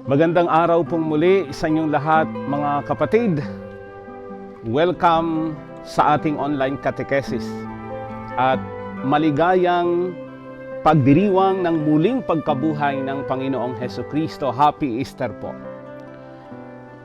Magandang araw pong muli sa inyong lahat mga kapatid. Welcome sa ating online catechesis at maligayang pagdiriwang ng muling pagkabuhay ng Panginoong Hesukristo. Happy Easter po.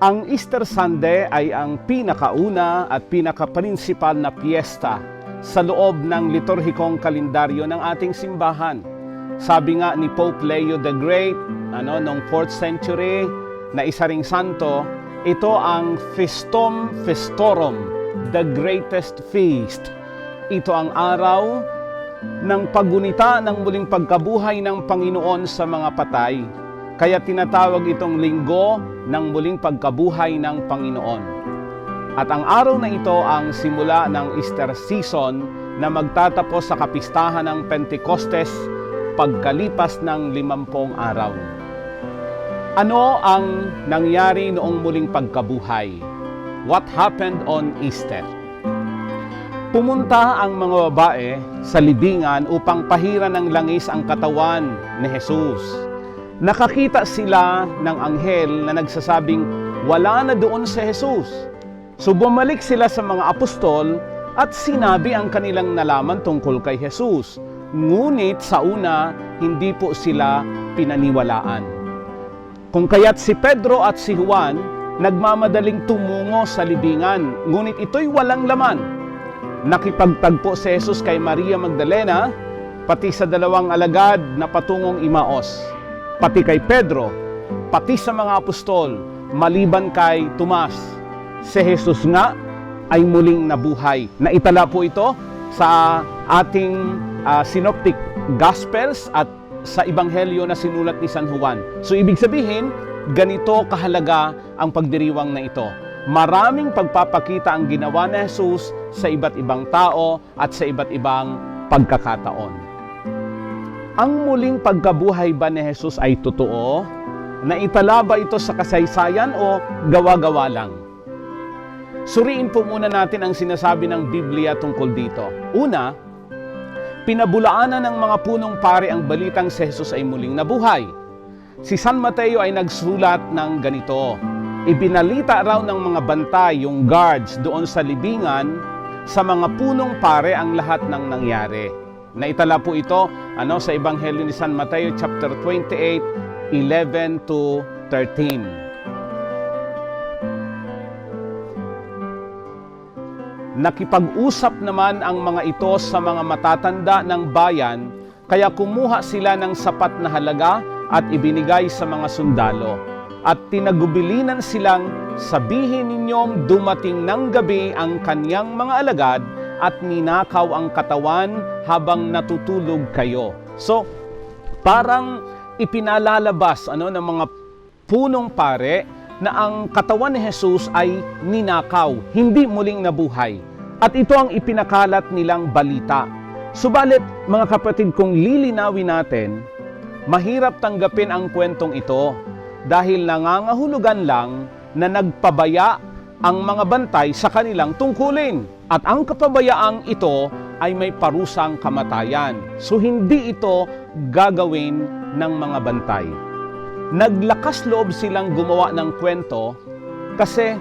Ang Easter Sunday ay ang pinakauna at pinakaprinsipal na piyesta sa loob ng liturhikong kalendaryo ng ating simbahan. Sabi nga ni Pope Leo the Great, noong 4th century, na isa ring santo, ito ang Festum Festorum, the greatest feast. Ito ang araw ng paggunita ng muling pagkabuhay ng Panginoon sa mga patay. Kaya tinatawag itong linggo ng muling pagkabuhay ng Panginoon. At ang araw na ito ang simula ng Easter season na magtatapos sa kapistahan ng Pentecostes pagkalipas ng 50 araw. Ano ang nangyari noong muling pagkabuhay? What happened on Easter? Pumunta ang mga babae sa libingan upang pahiran ng langis ang katawan ni Jesus. Nakakita sila ng anghel na nagsasabing wala na doon si Jesus. So bumalik sila sa mga apostol at sinabi ang kanilang nalaman tungkol kay Jesus. Ngunit sa una, hindi po sila pinaniwalaan. Kung kaya't si Pedro at si Juan nagmamadaling tumungo sa libingan, ngunit ito'y walang laman. Nakipagtagpo si Jesus kay Maria Magdalena, pati sa dalawang alagad na patungong Imaos, pati kay Pedro, pati sa mga apostol, maliban kay Tomas. Si Jesus nga ay muling nabuhay. Naitala po ito sa ating Synoptic Gospels at sa Ebanghelyo na sinulat ni San Juan. So ibig sabihin, ganito kahalaga ang pagdiriwang na ito. Maraming pagpapakita ang ginawa ni Jesus sa iba't ibang tao at sa iba't ibang pagkakataon. Ang muling pagkabuhay ba ni Jesus ay totoo? Naitala ba ito sa kasaysayan o gawa-gawa lang? Suriin po muna natin ang sinasabi ng Biblia tungkol dito. Una, pinabulaanan ng mga punong pare ang balitang si Jesus ay muling nabuhay. Si San Mateo ay nagsulat ng ganito. Ibinalita raw ng mga bantay, yung guards doon sa libingan, sa mga punong pare ang lahat ng nangyari. Naitala po ito sa Ebanghelyo ni San Mateo chapter 28, 11 to 13. Nakipag-usap naman ang mga ito sa mga matatanda ng bayan, kaya kumuha sila ng sapat na halaga at ibinigay sa mga sundalo. At tinagubilinan silang, sabihin ninyong dumating ng gabi ang kanyang mga alagad at ninakaw ang katawan habang natutulog kayo. So, parang ipinalalabas ng mga punong pare na ang katawan ni Jesus ay ninakaw, hindi muling nabuhay. At ito ang ipinakalat nilang balita. Subalit, mga kapatid, kung lilinawin natin, mahirap tanggapin ang kwentong ito dahil nangangahulugan lang na nagpabaya ang mga bantay sa kanilang tungkulin. At ang kapabayaang ito ay may parusang kamatayan. So, hindi ito gagawin ng mga bantay. Naglakas loob silang gumawa ng kwento kasi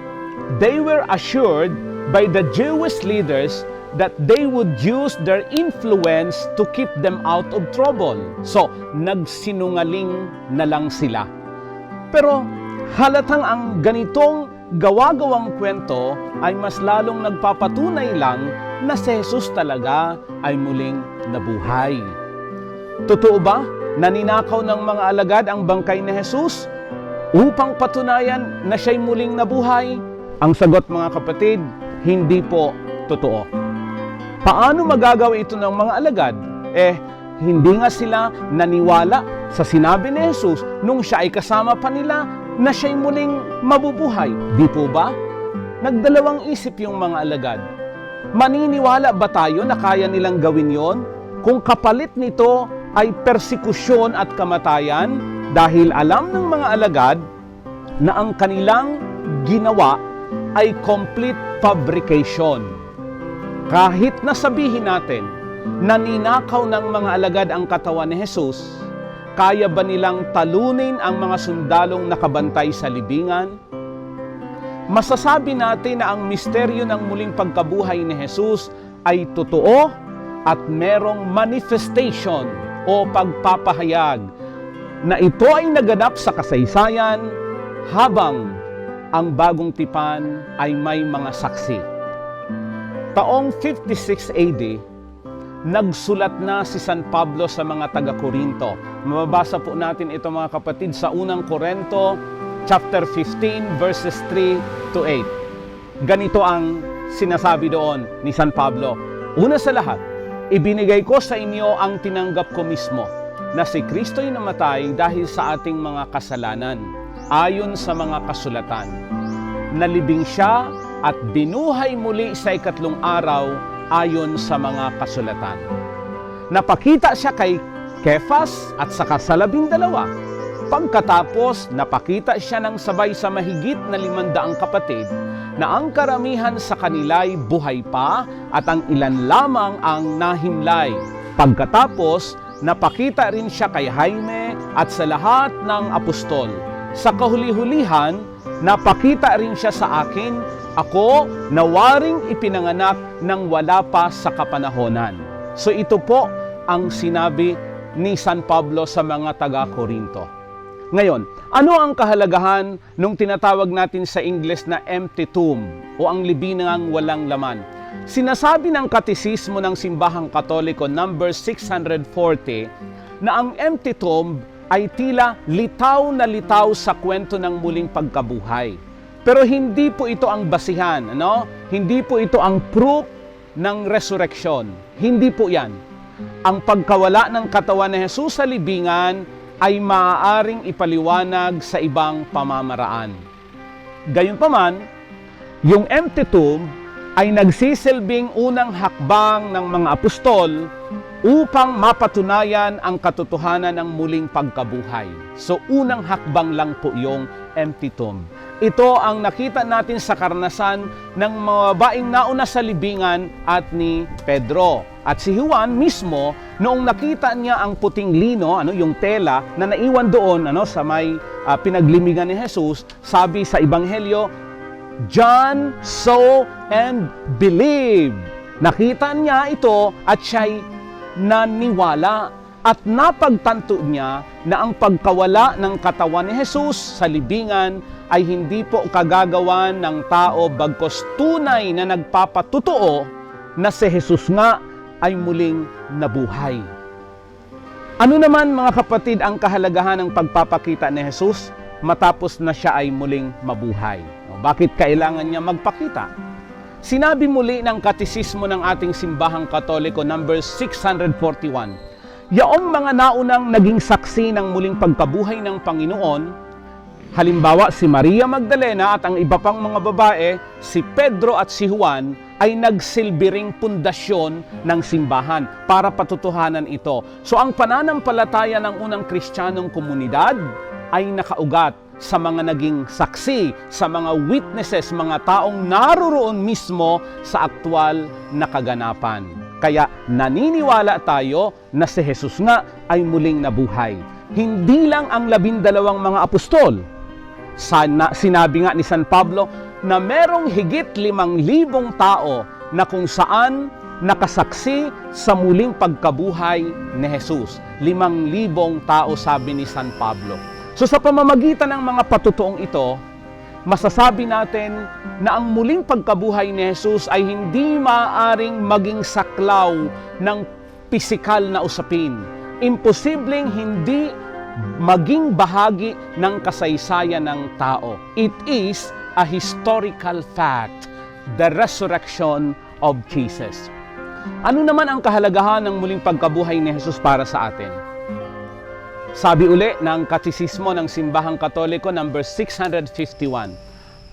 they were assured by the Jewish leaders that they would use their influence to keep them out of trouble. So, nagsinungaling na lang sila. Pero halatang ang ganitong gawa-gawang kwento ay mas lalong nagpapatunay lang na si Jesus talaga ay muling nabuhay. Totoo ba? Naninakaw ng mga alagad ang bangkay ni Jesus upang patunayan na siya'y muling nabuhay? Ang sagot, mga kapatid, hindi po totoo. Paano magagawa ito ng mga alagad? Hindi nga sila naniwala sa sinabi ni Jesus nung siya ay kasama pa nila na siya'y muling mabubuhay. Di po ba? Nagdalawang isip yung mga alagad. Maniniwala ba tayo na kaya nilang gawin yon? Kung kapalit nito ay persekusyon at kamatayan, dahil alam ng mga alagad na ang kanilang ginawa ay complete fabrication. Kahit na sabihin natin na ninakaw ng mga alagad ang katawan ni Jesus, Kaya ba nilang talunin ang mga sundalong nakabantay sa libingan? Masasabi natin na ang misteryo ng muling pagkabuhay ni Jesus ay totoo at merong manifestation o pagpapahayag na ito ay naganap sa kasaysayan habang ang bagong tipan ay may mga saksi. Taong 56 AD, nagsulat na si San Pablo sa mga taga-Korinto. Mababasa po natin ito mga kapatid sa unang Korinto, chapter 15, verses 3 to 8. Ganito ang sinasabi doon ni San Pablo. Una sa lahat, ibinigay ko sa inyo ang tinanggap ko mismo, na si Kristo'y namatay dahil sa ating mga kasalanan, ayon sa mga kasulatan. Nalibing siya at binuhay muli sa ikatlong araw, ayon sa mga kasulatan. Napakita siya kay Kefas at saka sa 12. Pagkatapos, napakita siya ng sabay sa mahigit na 500 kapatid na ang karamihan sa kanila'y buhay pa at ang ilan lamang ang nahimlay. Pagkatapos, napakita rin siya kay Jaime at sa lahat ng apostol. Sa kahuli-hulihan, napakita rin siya sa akin, ako na waring ipinanganak nang wala pa sa kapanahonan. So ito po ang sinabi ni San Pablo sa mga taga-Korinto. Ngayon, ano ang kahalagahan nung tinatawag natin sa Ingles na empty tomb o ang libingang walang laman? Sinasabi ng Katisismo ng Simbahang Katoliko number 640 na ang empty tomb ay tila litaw na litaw sa kwento ng muling pagkabuhay. Pero hindi po ito ang basihan, ano? Hindi po ito ang proof ng resurrection. Hindi po yan. Ang pagkawala ng katawan ni Jesus sa libingan ay maaaring ipaliwanag sa ibang pamamaraan. Gayunpaman, yung empty tomb ay nagsisilbing unang hakbang ng mga apostol upang mapatunayan ang katotohanan ng muling pagkabuhay. So, unang hakbang lang po yung empty tomb. Ito ang nakita natin sa karanasan ng mga babaeng nauna sa libingan at ni Pedro. At si Juan mismo, noong nakita niya ang puting lino, yung tela na naiwan doon sa may pinaglimingan ni Jesus, sabi sa Ebanghelyo, John saw and believed. Nakita niya ito at siya'y naniwala at napagtanto niya na ang pagkawala ng katawan ni Jesus sa libingan ay hindi po kagagawan ng tao bagkus tunay na nagpapatotoo na si Jesus nga ay muling nabuhay. Ano naman mga kapatid ang kahalagahan ng pagpapakita ni Jesus matapos na siya ay muling mabuhay? Bakit kailangan niya magpakita? Sinabi muli ng Katisismo ng ating Simbahang Katoliko number 641, yaong mga naunang naging saksi ng muling pagkabuhay ng Panginoon, halimbawa si Maria Magdalena at ang iba pang mga babae, si Pedro at si Juan, ay nagsilbi ring pundasyon ng simbahan para patutuhanan ito. So ang pananampalataya ng unang Kristiyanong komunidad ay nakaugat sa mga naging saksi, sa mga witnesses, mga taong naroroon mismo sa aktwal na kaganapan. Kaya naniniwala tayo na si Jesus nga ay muling nabuhay. Hindi lang ang 12 mga apostol. Sinabi nga ni San Pablo na merong higit 5,000 tao na kung saan nakasaksi sa muling pagkabuhay ni Jesus. 5,000 tao sabi ni San Pablo. So sa pamamagitan ng mga patutuong ito, masasabi natin na ang muling pagkabuhay ni Jesus ay hindi maaaring maging saklaw ng pisikal na usapin. Imposibleng hindi maging bahagi ng kasaysayan ng tao. It is a historical fact, the resurrection of Jesus. Ano naman ang kahalagahan ng muling pagkabuhay ni Jesus para sa atin? Sabi uli ng Katisismo ng Simbahang Katoliko number 651,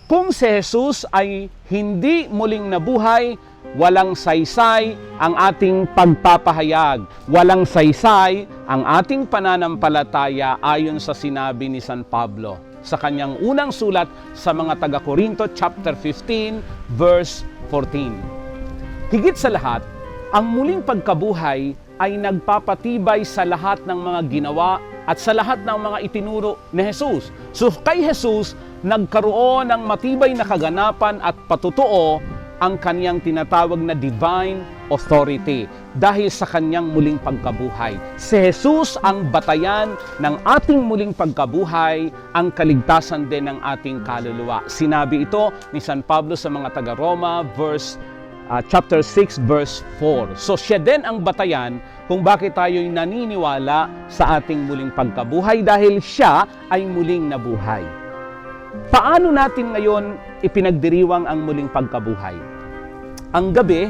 kung si Jesus ay hindi muling nabuhay, walang saysay ang ating pagpapahayag. Walang saysay ang ating pananampalataya ayon sa sinabi ni San Pablo sa kanyang unang sulat sa mga taga-Korinto chapter 15 verse 14. Higit sa lahat, ang muling pagkabuhay ay nagpapatibay sa lahat ng mga ginawa at sa lahat ng mga itinuro ni Jesus. So kay Jesus, nagkaroon ng matibay na kaganapan at patutuo ang kanyang tinatawag na divine authority dahil sa kanyang muling pagkabuhay. Si Jesus ang batayan ng ating muling pagkabuhay, ang kaligtasan din ng ating kaluluwa. Sinabi ito ni San Pablo sa mga taga-Roma, chapter 6, verse 4. So siya din ang batayan kung bakit tayo'y naniniwala sa ating muling pagkabuhay dahil siya ay muling nabuhay. Paano natin ngayon ipinagdiriwang ang muling pagkabuhay? Ang gabi,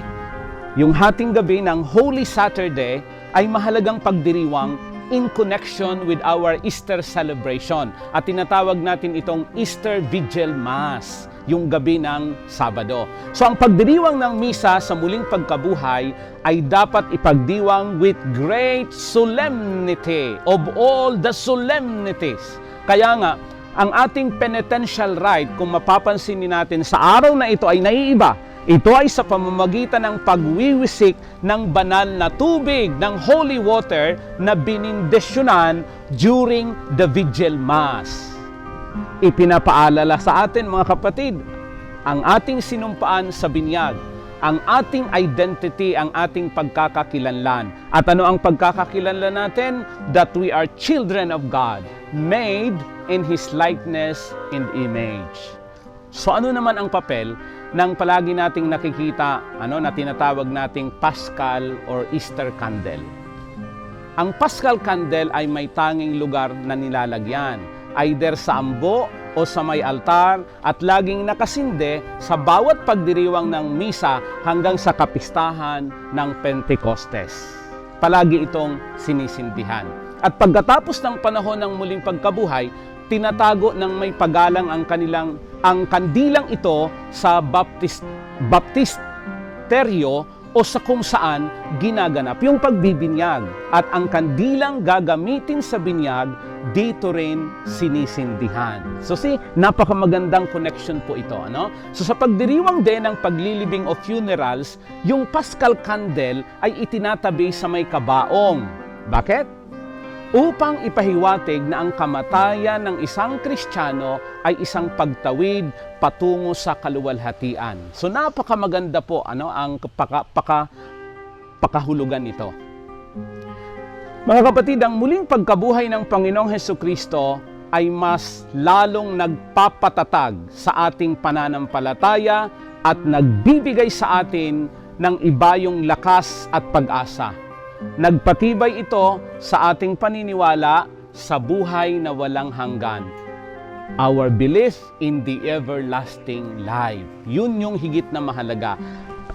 yung hating gabi ng Holy Saturday ay mahalagang pagdiriwang in connection with our Easter celebration. At tinatawag natin itong Easter Vigil Mass, yung gabi ng Sabado. So ang pagdiriwang ng misa sa muling pagkabuhay ay dapat ipagdiwang with great solemnity of all the solemnities. Kaya nga, ang ating penitential rite, kung mapapansin natin sa araw na ito ay naiiba. Ito ay sa pamamagitan ng pagwiwisik ng banal na tubig, ng holy water na binindesyonan during the Vigil Mass. Ipinapaalala sa atin mga kapatid, ang ating sinumpaan sa binyag, ang ating identity, ang ating pagkakakilanlan. At ano ang pagkakakilanlan natin? That we are children of God, made in His likeness and image. So ano naman ang papel ng palagi nating nakikita na tinatawag nating Paschal or Easter candle? Ang Paschal candle ay may tanging lugar na nilalagyan, either sa ambo o sa may altar, at laging nakasinde sa bawat pagdiriwang ng misa hanggang sa kapistahan ng Pentecostes. Palagi itong sinisindihan. At pagkatapos ng panahon ng muling pagkabuhay, tinatago ng may paggalang ang kandilang ito sa baptisteryo o sa kung saan ginaganap yung pagbibinyag. At ang kandilang gagamitin sa binyag, dito rin sinisindihan. So napakamagandang connection po ito. So sa pagdiriwang din ng paglilibing o funerals, yung Paschal candle ay itinatabi sa may kabaong. Bakit? Upang ipahiwatig na ang kamatayan ng isang Kristiyano ay isang pagtawid patungo sa kaluwalhatian. So napakamaganda po ang pakahulugan nito. Mga kapatid, ang muling pagkabuhay ng Panginoong Hesukristo ay mas lalong nagpapatatag sa ating pananampalataya at nagbibigay sa atin ng ibayong lakas at pag-asa. Nagpatibay ito sa ating paniniwala sa buhay na walang hanggan. Our belief in the everlasting life. Yun yung higit na mahalaga.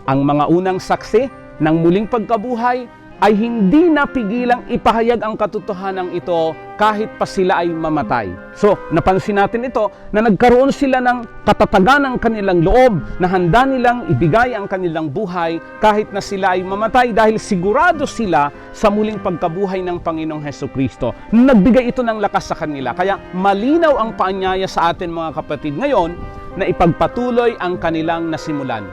Ang mga unang saksi ng muling pagkabuhay ay hindi napigilang ipahayag ang katotohanan ito kahit pa sila ay mamatay. So, napansin natin ito na nagkaroon sila ng katatagan ng kanilang loob na handa nilang ibigay ang kanilang buhay kahit na sila ay mamatay dahil sigurado sila sa muling pagkabuhay ng Panginoong Hesukristo. Nagbigay ito ng lakas sa kanila. Kaya malinaw ang paanyaya sa atin mga kapatid ngayon na ipagpatuloy ang kanilang nasimulan.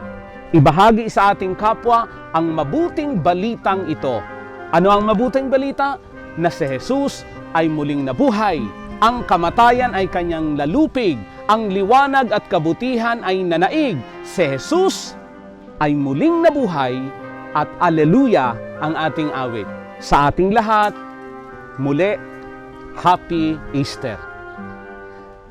Ibahagi sa ating kapwa ang mabuting balitang ito. Ano ang mabuting balita? Na si Jesus ay muling nabuhay. Ang kamatayan ay kanyang lalupig. Ang liwanag at kabutihan ay nanaig. Si Jesus ay muling nabuhay at aleluya ang ating awit. Sa ating lahat, muli, Happy Easter!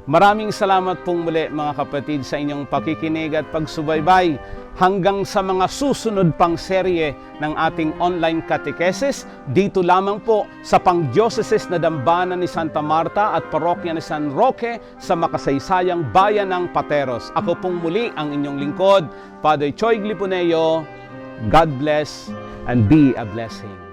Maraming salamat pong muli mga kapatid sa inyong pakikinig at pagsubaybay hanggang sa mga susunod pang serye ng ating online catechesis dito lamang po sa Pangdiocese na Dambana ni Santa Marta at Parokya ni San Roque sa makasaysayang bayan ng Pateros. Ako pong muli ang inyong lingkod, Father Choy Gliponeo. God bless and be a blessing.